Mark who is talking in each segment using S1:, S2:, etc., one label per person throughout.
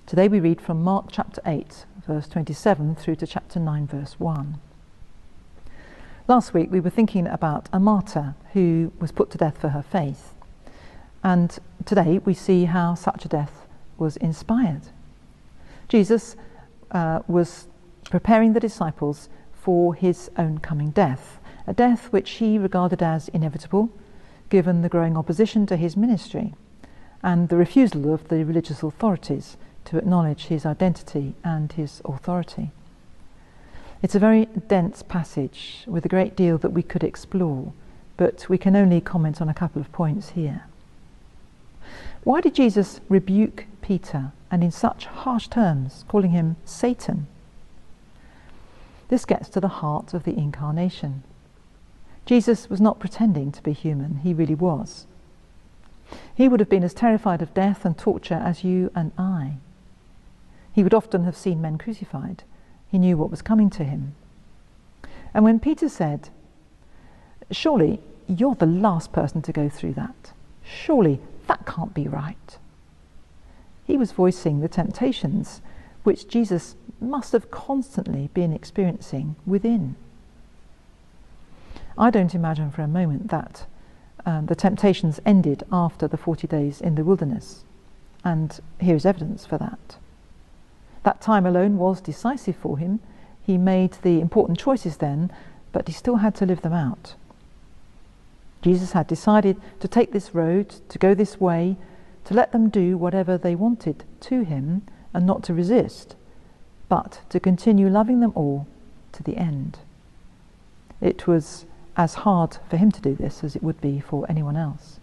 S1: Today we read from Mark chapter 8, verse 27 through to chapter 9, verse 1. Last week we were thinking about a martyr who was put to death for her faith. And today we see how such a death was inspired. Jesus was preparing the disciples for his own coming death, a death which he regarded as inevitable, given the growing opposition to his ministry and the refusal of the religious authorities to acknowledge his identity and his authority. It's a very dense passage with a great deal that we could explore, but we can only comment on a couple of points here. Why did Jesus rebuke Peter, and in such harsh terms, calling him Satan? This gets to the heart of the incarnation. Jesus was not pretending to be human, he really was. He would have been as terrified of death and torture as you and I. He would often have seen men crucified. He knew what was coming to him. And when Peter said, "Surely you're the last person to go through that. Surely that can't be right," he was voicing the temptations which Jesus must have constantly been experiencing within. I don't imagine for a moment that the temptations ended after the 40 days in the wilderness, and here is evidence for that. That time alone was decisive for him. He made the important choices then, but he still had to live them out. Jesus had decided to take this road, to go this way, to let them do whatever they wanted to him and not to resist, but to continue loving them all to the end. It was as hard for him to do this as it would be for anyone else.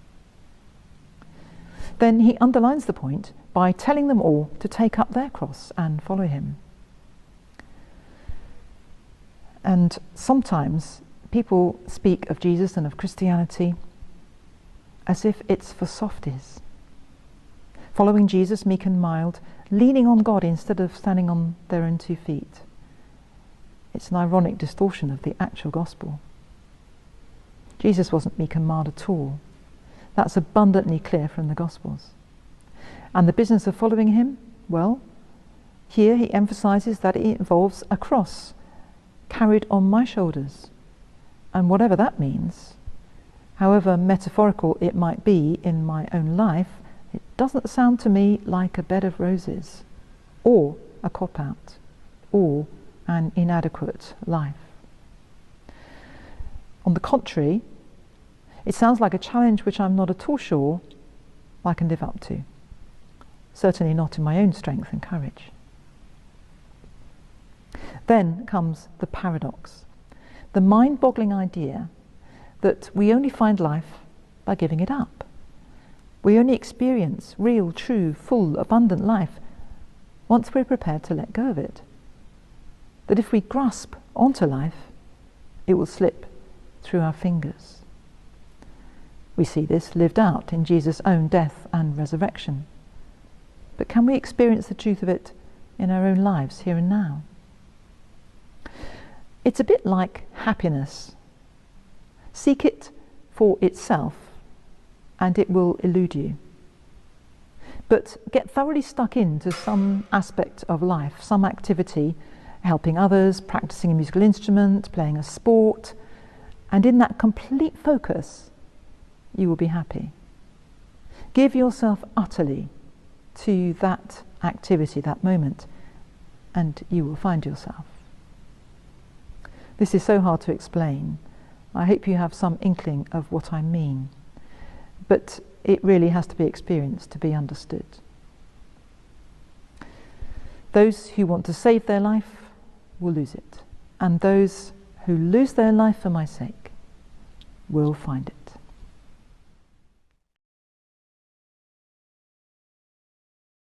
S1: Then he underlines the point by telling them all to take up their cross and follow him. And sometimes people speak of Jesus and of Christianity as if it's for softies. Following Jesus meek and mild, leaning on God instead of standing on their own 2 feet. It's an ironic distortion of the actual gospel. Jesus wasn't meek and mild at all. That's abundantly clear from the Gospels. And the business of following him, well, here he emphasizes that it involves a cross carried on my shoulders. And whatever that means, however metaphorical it might be in my own life, it doesn't sound to me like a bed of roses, or a cop-out, or an inadequate life. On the contrary, it sounds like a challenge which I'm not at all sure I can live up to. Certainly not in my own strength and courage. Then comes the paradox, the mind-boggling idea that we only find life by giving it up. We only experience real, true, full, abundant life once we're prepared to let go of it. That if we grasp onto life, it will slip through our fingers. We see this lived out in Jesus' own death and resurrection. But can we experience the truth of it in our own lives here and now? It's a bit like happiness. Seek it for itself and it will elude you. But get thoroughly stuck into some aspect of life, some activity, helping others, practicing a musical instrument, playing a sport, and in that complete focus, you will be happy. Give yourself utterly to that activity, that moment, and you will find yourself. This is so hard to explain. I hope you have some inkling of what I mean, but it really has to be experienced to be understood. Those who want to save their life will lose it, and those who lose their life for my sake will find it.